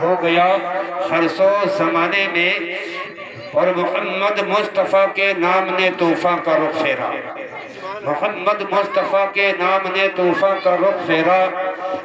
ہو گیا ہر سو زمانے میں، اور محمد مصطفیٰ کے نام نے طوفان کا رخ پھیرا، محمد مصطفیٰ کے نام نے طوفان کا رخ پھیرا،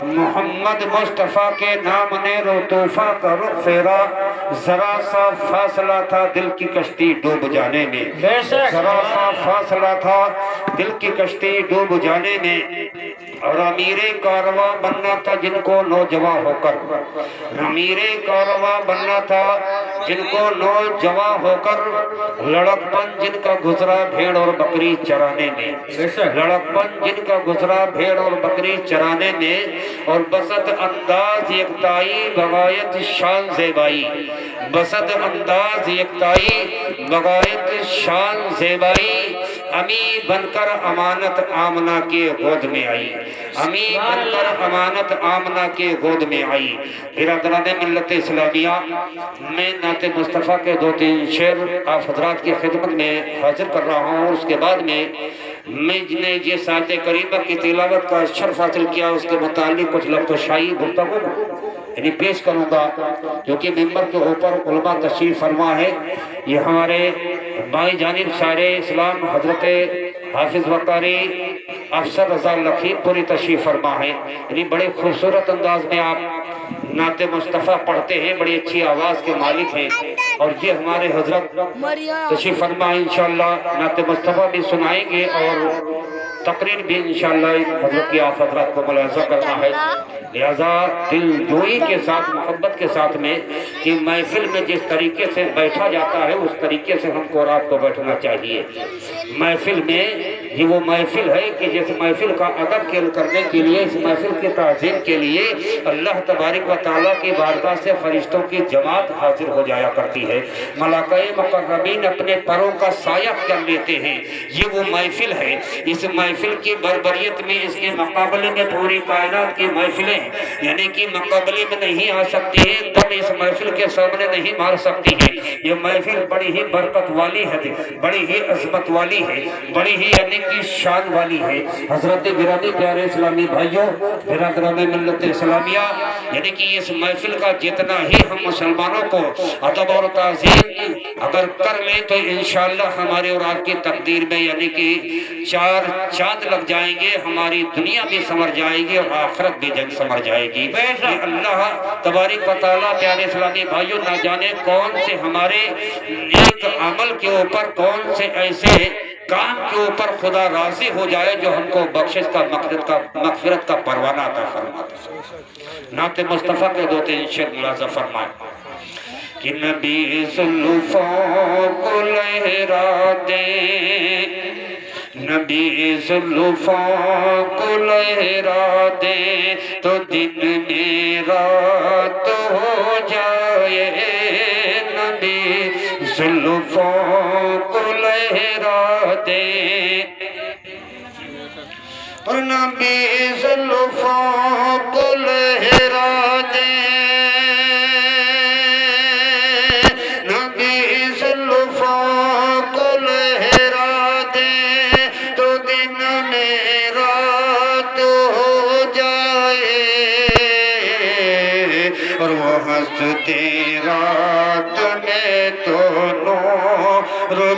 محمد مصطفیٰ کے نام نے طوفان کا رخ پھیرا۔ ذرا سا فاصلہ تھا دل کی کشتی ڈوب جانے میں، ذرا سا فاصلہ تھا دل کی کشتی ڈوب جانے میں، اور امیر کارواں بننا تھا جن کو نوجوان ہو کر، امیر کارواں بننا تھا جن کو نوجوان ہو کر، لڑکپن جن کا گزرا بھیڑ اور بکری چرانے میں، لڑکپن جن کا گزرا بھیڑ اور بکری چرانے میں، اور بسط انداز یکتائی بغایت شان زیبائی، بسط انداز یکتائی بغایت شان زیبائی، امی بن کر امانت آمنہ کے گود میں آئی، امی بن کر امانت آمنہ کے گود میں آئی۔ برادران ملت اسلامیہ، میں نعت مصطفیٰ کے دو تین شعر آپ حضرات کی خدمت میں حاضر کر رہا ہوں، اور اس کے بعد میں نے یہ ساتھ کریمہ کی تلاوت کا شرف حاصل کیا، اس کے متعلق کچھ لفظ شائی گفتگو یعنی پیش کروں گا، کیونکہ ممبر کے اوپر علماء تشریف فرما ہے۔ یہ ہمارے بائیں جانب شاعر اسلام حضرت حافظ وقاری افسر رضا لکھیم پوری تشریف فرما ہے، یعنی بڑے خوبصورت انداز میں آپ نعت مصطفیٰ پڑھتے ہیں، بڑی اچھی آواز کے مالک ہیں، اور یہ ہمارے حضرت تشریف فرما ہے، انشاءاللہ نعت مصطفیٰ بھی سنائیں گے، اور تقریر بھی انشاءاللہ حضرت کی آپ حضرات کو ملاحظہ کرنا ہے۔ لہذا دل جوئی کے ساتھ، محبت کے ساتھ میں، کہ محفل میں جس طریقے سے بیٹھا جاتا ہے اس طریقے سے ہم کو اور آپ کو بیٹھنا چاہیے۔ محفل میں یہ وہ محفل ہے کہ جس محفل کا ادب کرنے کے لیے، اس محفل کی تعظیم کے لیے اللہ تبارک و تعالیٰ کی بارگاہ سے فرشتوں کی جماعت حاضر ہو جایا کرتی ہے، ملائکہ مقربین اپنے پروں کا سایہ کر لیتے ہیں۔ یہ وہ محفل ہے، اس محفل کی بربریت میں، اس کے مقابلے میں پوری کائنات کی محفلیں یعنی کہ مقابلے میں نہیں آ سکتی ہیں، تب اس محفل کے سامنے نہیں مار سکتی ہے۔ یہ محفل بڑی ہی برکت والی ہے، بڑی ہی عظمت والی ہے، بڑی ہی یعنی کہ شان والی ہے۔ حضرت گرامی پیارے اسلامی بھائیوں، برادران ملت اسلامیہ، یعنی کہ اس محفل کا جتنا ہی ہم مسلمانوں کو ادب اور تعظیم اگر کر لیں تو انشاءاللہ ہمارے اور آپ کی تقدیر میں یعنی کہ چار چاند لگ جائیں گے، ہماری دنیا بھی سمر جائے گی اور آخرت بھی جنگ سمر جائے گی۔ یہ اللہ تبارک و تعالیٰ پیارے اسلامی بھائیوں نہ جانے کون سے ہمارے نیک عمل کے اوپر، کون سے ایسے کام کے اوپر خدا راضی ہو جائے جو ہم کو بخشش کا مغفرت کا پروانہ عطا فرماتا ہے۔ نعت مصطفیٰ کے دو تین شعر ملاحظہ فرمائیں کہ نبی زلفوں کو لہرا دیں، نبی زلفوں کو لہرا دیں تو دن میں رات ہو جائے، نبی زلفوں کو لہرا دیں، اور نبی زلفوں کو لہرا دیں، نبی زلفوں کو لہرا دیں تو دن میں رات ہو جائے، اور وہ ہنستے رات میں تو نور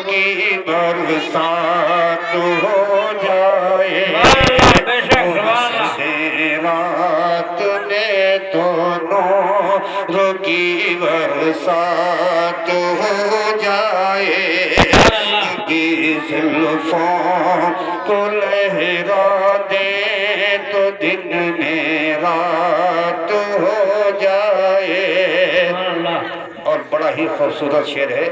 کی برسات ہو جائے، رات میں تو نور کی برسات ہو جائے، کی زلفوں کو لہرا دے تو دن میں رات ہو جائے۔ اور بڑا ہی خوبصورت شعر ہے،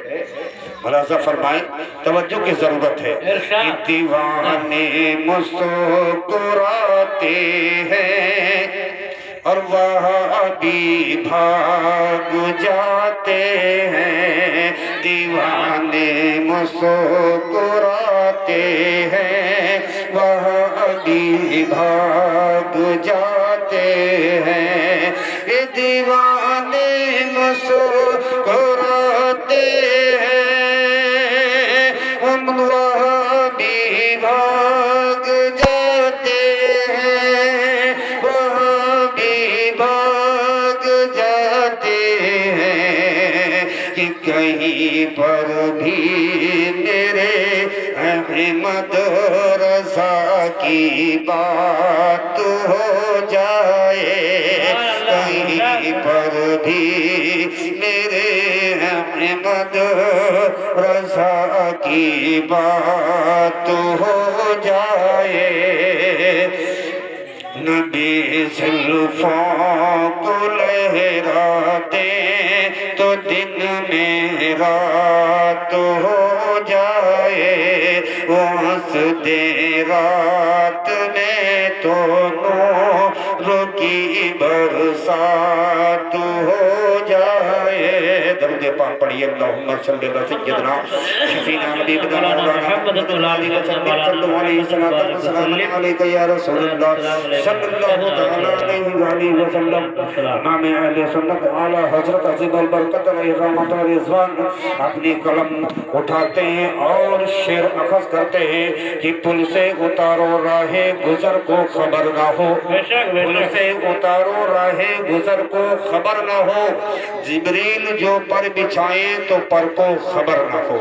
ملاحظہ فرمائیں، توجہ کی ضرورت ہے کہ دیوانے مسکراتے ہیں اور وہاں بھی بھاگ جاتے ہیں، دیوانے مسکراتے ہیں وہاں بھی بھاگ جاتے ہیں، یہ دیوانے مسکراتے وہاں بھی بھاگ جاتے ہیں، وہاں بھی بھاگ جاتے چاہتے ہیں کہ کہیں پر بھی میرے احمد رضا کی بات ہو جائے، کہیں پر بھی میرے احمد رضا کی بات ہو جائے، نبی زلفوں کو لہراتے تو دن میں رات ہو جائے، واسطے رات میں تو نور کی برسات ہو جائے۔ درود پاک پڑھیے، اللہم صلی اللہ سیدنا شفینا حبیبنا مولانا محمد علیہ وسلم صلو علیہ وسلم علیک یا رسول اللہ صلی اللہ علیہ وسلم۔ امام اہل سنت اعلی حضرت عظیم البرکت علیہ رحمت علیہ رضوان اپنی قلم اٹھاتے ہیں اور شعر اخذ کرتے ہیں کہ پل سے اتارو راہ گزر کو خبر نہ ہو، پل سے اتارو راہ گزر کو خبر نہ ہو، جبریل جو پر بچھائیں تو پر کو خبر نہ ہو،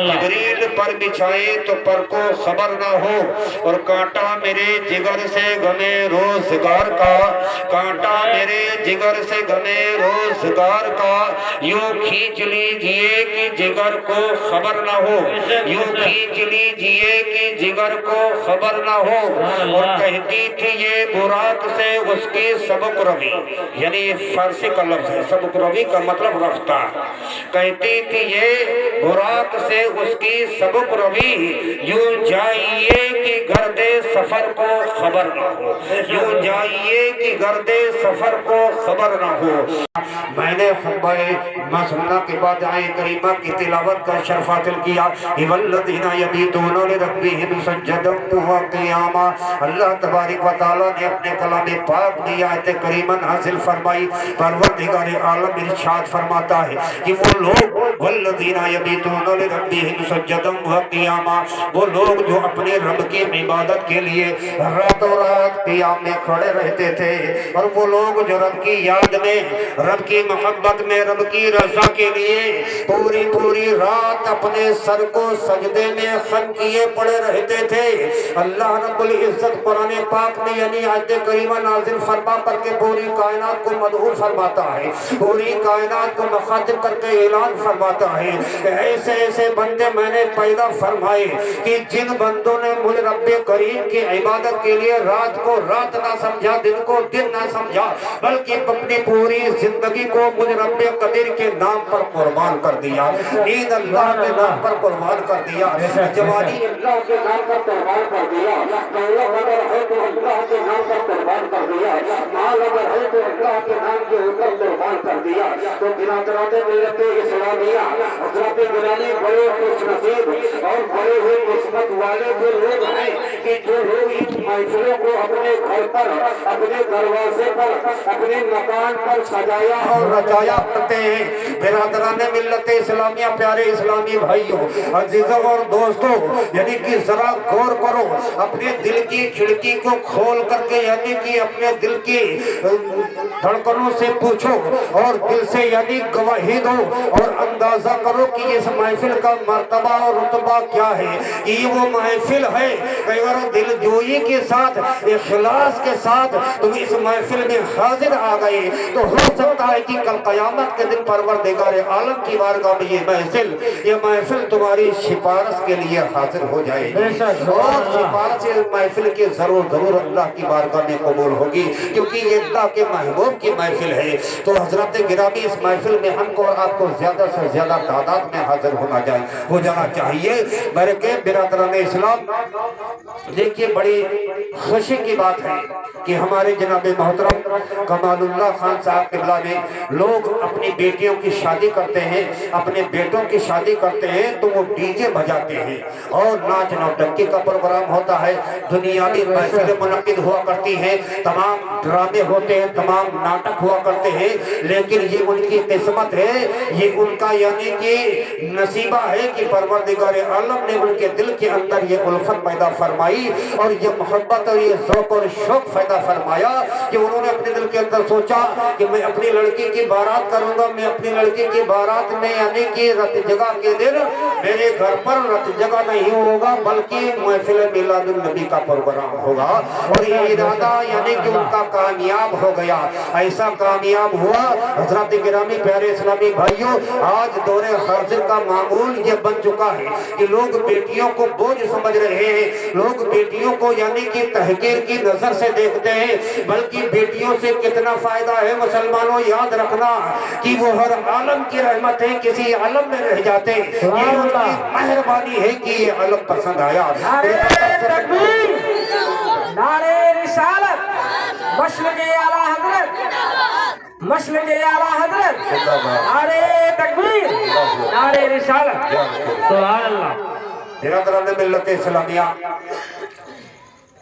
جبریل پر بچھائیں تو پر کو خبر نہ ہو، اور کانٹا میرے جگر سے غمے روزگار کا، کانٹا میرے جگر سے غمے روزگار کا، یوں کھینچ لیجئے کہ جگر کو خبر نہ ہو، یوں کھینچ لیجئے کہ جگر کو خبر نہ ہو۔ اور کہتی تھی یہ براق سے اس کی سبق روی، یعنی فارسی کا لفظ ہے، سبق روی کا مطلب رفتار، کہتی تھی یہ براق سے اس کی سبق روی، یوں جائیے کہ گرد سفر کو خبر نہ ہو، یوں جائیے کہ گرد سفر کو خبر نہ ہو۔ میں نے خطبہ مسنہ کے بعد آیت کریمہ کی تلاوت کا شرف حاصل کیا، والذین یبیتون لربہم سجدا وقیاما۔ اللہ تبارک و تعالیٰ نے اپنے کلام پاک میں آیت کریمہ حاصل فرمائی، پروردگار عالم ارشاد فرماتا ہے کہ وہ لوگ والذین یبیتون لربہم سجدا وقیاما، وہ لوگ جو اپنے رب کی عبادت کے لیے راتوں رات قیام میں کھڑے رہتے تھے، اور وہ لوگ جو رب کی یاد میں، رب کی محبت میں، رب کی رضا کے لیے پوری پوری رات اپنے سر کو سجدے میں خم کیے پڑے رہتے تھے۔ اللہ رب العزت قرآن پاک میں یعنی آیت کریمہ نازل فرما کر کے پوری کائنات کو مدعو فرماتا ہے، پوری کائنات کو مخاطب کر کے اعلان فرماتا ہے، ایسے ایسے بندے میں نے پیدا فرمائے کہ جن بندوں نے مجھ رب کریم کی عبادت کے لیے رات کو رات نہ سمجھا، دن کو دن نہ سمجھا، بلکہ اپنی پوری زندگی کو مجھ رب قدیر کے نام پر قربان کر دیا، نیند اللہ کے نام پر قربان کر دیا، جوانی اللہ کے نام پر قربان کر دیا، دولت اگر ہے تو اللہ کے نام پر قربان کر دیا، مال اگر ہے تو اللہ کے نام کے اوپر قربان کر دیا۔ تو برادران ملت اسلامیہ، حضرت گرامی بڑے خوش نصیب اور بڑے ہوئے قسمت والے وہ لوگ ہیں کہ جو لوگ اس محفلوں کو اپنے گھر پر، اپنے دروازے پر، اپنے مکان پر سجایا اور رچایا کرتے ہیں۔ برادران ملت اسلامیہ، پیارے اسلامی بھائیوں، عزیزوں اور دوستوں، یعنی کہ ذرا غور کرو، اپنے دل کی کھڑکی کو کھول کر کے یعنی کہ اپنے دل کی دھڑکنوں سے پوچھو اور دل سے یعنی گواہی دو اور اندازہ کرو کہ اس محفل کا مرتبہ اور رتبہ کیا ہے۔ یہ وہ محفل ہے کہ اگر دل جوئی کے ساتھ، اخلاص کے ساتھ تم اس محفل میں حاضر آ گئے تو ہو سکتا ہے کہ کل قیامت کے دن پروردگار عالم کی بارگاہ میں یہ محفل تمہاری سفارش کے لیے حاضر ہو جائے گی، اور سفارش محفل کے ضرور اللہ کی بارگاہ میں قبول ہوگی، کیونکہ یہ اللہ کے محبوب کی محفل ہے۔ تو حضرت گرامی، اس محفل میں ہم کو اور آپ کو زیادہ سے زیادہ تعداد میں حاضر ہو جانا چاہیے۔ برکہ برادران اسلام، دیکھیے بڑی خوشی کی بات ہے کہ ہمارے جناب محترم کمال اللہ خان صاحب قبلہ میں لوگ اپنی بیٹیوں کی شادی کرتے ہیں، اپنے بیٹوں کی شادی کرتے ہیں تو وہ ڈی جے بجاتے ہیں اور ناچ نوٹنکی کا پروگرام ہوتا ہے، دنیاوی محفلیں منعقد ہوا کرتی ہیں، تمام ڈرامے ہوتے ہیں، تمام ناٹک ہوا کرتے ہیں، لیکن یہ ان کی قسمت ہے یہ ان کا یعنی کہ نصیبہ ہے کہ پروردگار عالم نے ان کے دل کے اندر یہ الفت پیدا فرمائی اور یہ محبت اور یہ ذوق اور شوق پیدا فرمایا کہ انہوں نے اپنے دل کے اندر سوچا کہ میں اپنی لڑکی کی بارات کروں گا، میں اپنی لڑکی کی بارات میں یعنی کہ رت جگہ کے دن میرے گھر پر رت جگہ نہیں ہوگا بلکہ محفل میلاد النبی کا پروگرام ہوگا، اور یہ ارادہ یعنی کہ ان کا کامیاب ہو گیا۔ ایسا کامیاب ہوا حضرات گرامی پیارے اسلامی بھائیوں، آج دور حاضر کا معمول یہ بن چکا ہے کہ لوگ بیٹیوں کو بوجھ سمجھ رہے ہیں، لوگ بیٹیوں کو یعنی کہ تحقیر کی نظر سے دیکھتے ہیں، بلکہ بیٹیوں سے کتنا فائدہ ہے مسلمانوں یاد رکھنا کہ وہ ہر عالم کی رحمت ہے، کسی عالم میں رہ جاتے، یہ ان کی مہربانی ہے کہ یہ عالم پسند آیا۔ تکبیر، نعرہ رسالت، مشرق اعلیٰ حضرت، مشرق اعلیٰ حضرت، نعرہ تکبیر، نعرہ رسالت، سبحان اللہ۔ برادران ملت اسلامیہ،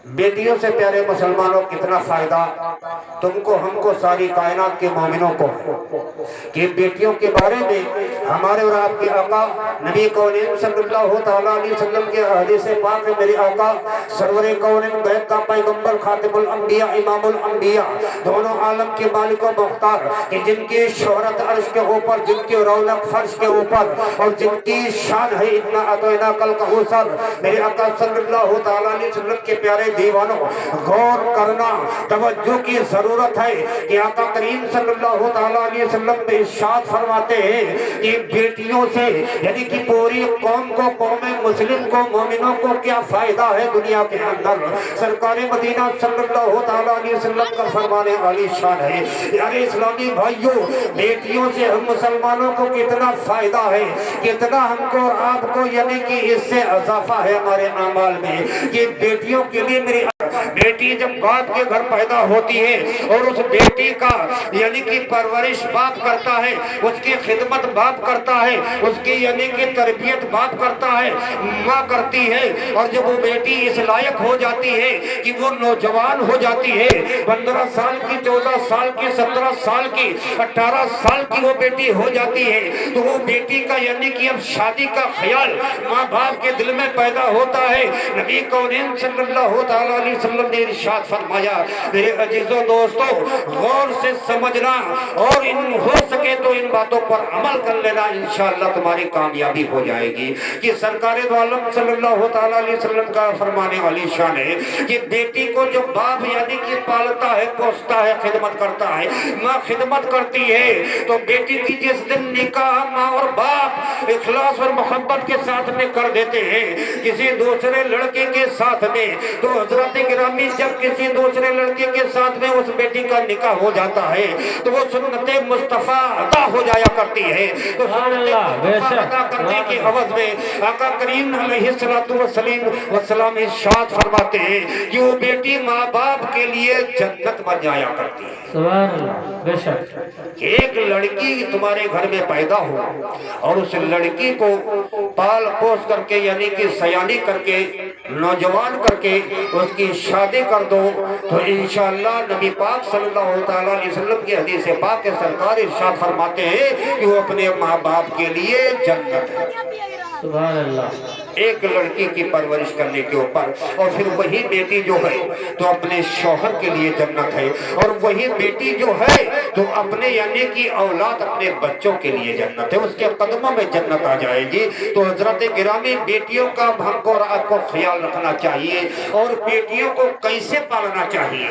بیٹیوں سے پیارے مسلمانوں کتنا فائدہ تم کو، ہم کو، ساری کائنات کے مومنوں کو کہ بیٹیوں کے بارے میں ہمارے اور آپ کے آقا نبی کونین صلی اللہ تعالیٰ علیہ وسلم کے حدیث پاک میں میرے آقا سرور کونین غیب کا پیغمبر خاتم الانبیاء امام الانبیاء دونوں عالم کے مالک و مختار کہ جن کی شہرت عرش کے اوپر، جن کی رونق فرش کے اوپر اور جن کی شان ہے اتنا اعطینا کل کوثر، میرے آقا صلی اللہ تعالیٰ علیہ وسلم کے پیارے دیوانوں غور کرنا توجہ کی ضرورت ہے کہ آقا کریم صلی اللہ تعالیٰ علیہ وسلم میں ارشاد فرماتے ہیں کہ بیٹیوں سے یعنی کہ پوری قوم کو، قوم مسلم کو، مومنوں کو کیا فائدہ ہے دنیا کے اندر۔ سرکار مدینہ صلی اللہ تعالیٰ علیہ وسلم کا فرمانے عالی شان ہے۔ یعنی اسلامی بھائیوں، بیٹیوں سے ہم مسلمانوں کو کتنا فائدہ ہے، کتنا ہم کو اور آپ کو یعنی کہ اس سے اضافہ ہے ہمارے اعمال میں کہ بیٹیوں کے لیے میری بیٹی جب باپ کے گھر پیدا ہوتی ہے اور اس بیٹی کا یعنی کہ پرورش باپ کرتا ہے، اس کی خدمت باپ کرتا ہے، اس کی یعنی کہ تربیت باپ کرتا ہے، ماں کرتی ہے، اور جب وہ بیٹی اس لائق ہو جاتی ہے کہ وہ نوجوان ہو جاتی ہے، 15 سال کی، 14 سال کی، 17 سال کی، 18 سال کی وہ بیٹی ہو جاتی ہے تو وہ بیٹی کا یعنی کہ اب شادی کا خیال ماں باپ کے دل میں پیدا ہوتا ہے۔ نبی کونین صلی اللہ تعالیٰ علیہ وسلم نے ارشاد فرمایا، میرے عزیزوں دوستوں غور سے سمجھنا اور ان ہو سکے تو ان باتوں پر عمل کر لینا، انشاءاللہ تمہاری کامیابی ہو جائے گی کہ سرکار دو عالم صلی اللہ تعالیٰ علیہ وسلم کا فرمانے والی شان ہے کہ بیٹی کو جو باپ یعنی کہ پالتا ہے، پوستا ہے، خدمت کرتا ہے، ماں خدمت کرتی ہے، تو بیٹی کی جس دن نکاح ماں اور باپ اخلاص اور محبت کے ساتھ میں کر دیتے ہیں کسی دوسرے لڑکے کے ساتھ میں، تو حضرت گرامی جب کسی دوسرے لڑکے کے ساتھ میں اس بیٹی کا نکاح ہو جاتا ہے تو وہ سنت مصطفیٰ ادا ہو جایا کرتی ہے۔ تو سنت مصطفیٰ ادا کرنے کے عوض میں آقا کریم علیہ السلام ارشاد فرماتے ہیں کہ وہ بیٹی ماں باپ کے لیے جنت بن جایا کرتی ہے۔ سبحان اللہ، بے شک ایک لڑکی تمہارے گھر میں پیدا ہو اور اس لڑکی کو پال پوس کر کے یعنی کہ سیانی کر کے نوجوان کر کے اس کی شادی کر دو تو انشاءاللہ نبی پاک صلی اللہ تعالیٰ علیہ وسلم کی حدیث پاک کے سرکار ارشاد فرماتے ہیں کہ وہ اپنے ماں باپ کے لیے جنت ہے۔ سبحان اللہ۔ ایک لڑکی کی پرورش کرنے کے اوپر، اور پھر وہی بیٹی جو ہے تو اپنے شوہر کے لیے جنت ہے، اور وہی بیٹی جو ہے تو اپنے یعنی کہ اولاد، اپنے بچوں کے لیے جنت ہے، اس کے قدموں میں جنت آ جائے گی۔ تو حضرت گرامی بیٹیوں کا ہم کو اور آپ کو خیال رکھنا چاہیے، اور بیٹیوں کو کیسے پالنا چاہیے۔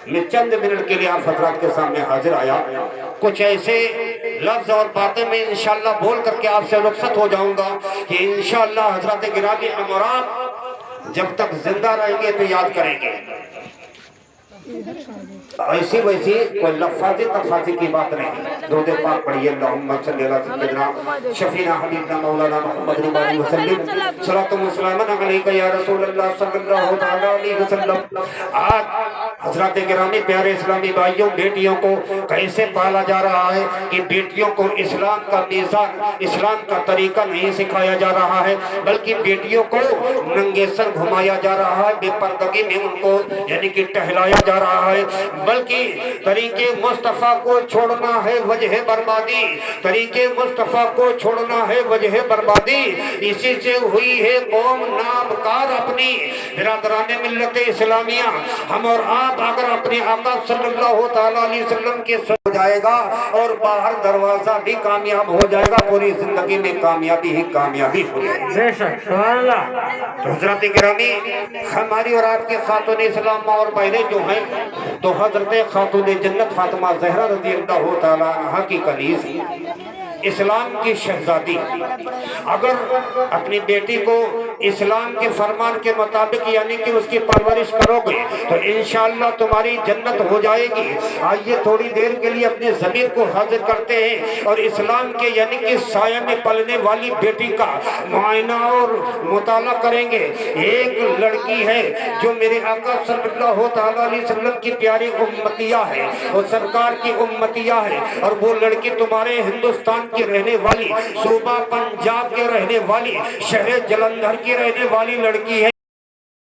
میں چند منٹ کے لیے آپ حضرات کے سامنے حاضر آیا، کچھ ایسے لفظ اور باتیں میں انشاءاللہ بول کر کے آپ سے رخصت ہو جاؤں گا کہ انشاءاللہ حضرت گرامی امراء جب تک زندہ رہیں گے تو یاد کریں گے۔ ایسی ویسی کوئی لفاظی تفاظی کی بات نہیں، درود پاک پڑھیے، اللہم صلی اللہ سیدنا شفینا حبیبنا مولانا محمد علیہ وسلم، صلاۃ و سلام علیکہ یا رسول اللہ صلی اللہ علیہ وسلم۔ آج حضرات گرامی پیارے اسلامی بھائیوں، بیٹیوں کو کیسے پالا جا رہا ہے کہ بیٹیوں کو اسلام کا میزان، اسلام کا طریقہ نہیں سکھایا جا رہا ہے، بلکہ بیٹیوں کو ننگے سر گھمایا جا رہا ہے، بے پردگی میں ان کو یعنی کہ ٹہلایا جا رہا ہے، بلکہ طریقے مصطفیٰ کو چھوڑنا ہے وجہ بربادی، طریقے مصطفیٰ کو چھوڑنا ہے وجہ بربادی، اسی سے ہوئی ہے قوم نامکار اپنی۔ برادران ملت اسلامیہ، ہم اور آپ اگر اپنے آقا صلی اللہ تعالیٰ علیہ وسلم کے ساتھ ہو جائے گا اور باہر دروازہ بھی کامیاب ہو جائے گا، پوری زندگی میں کامیابی ہی کامیابی ہو جائے گی۔ بے شک، سبحان اللہ۔ تو حضرات گرامی، ہماری اور آپ کے خاتون اسلام اور پہلے جو ہیں تو حضرت خاتون جنت فاطمہ زہرا رضی اللہ تعالیٰ عنہا کی کنیز، اسلام کی شہزادی، اگر اپنی بیٹی کو اسلام کے فرمان کے مطابق یعنی کہ اس کی پرورش کرو گے تو انشاءاللہ تمہاری جنت ہو جائے گی۔ آئیے تھوڑی دیر کے لیے اپنے ضمیر کو حاضر کرتے ہیں اور اسلام کے یعنی کہ سایہ میں پلنے والی بیٹی کا معائنہ اور مطالعہ کریں گے۔ ایک لڑکی ہے جو میرے آقا صلی اللہ تعالیٰ علیہ وسلم کی پیاری امتیہ ہے اور سرکار کی امتیہ ہے، اور وہ لڑکی تمہارے ہندوستان کی رہنے والی، صوبہ پنجاب کے رہنے والی، شہر جلندھر کی رہنے والی لڑکی ہے۔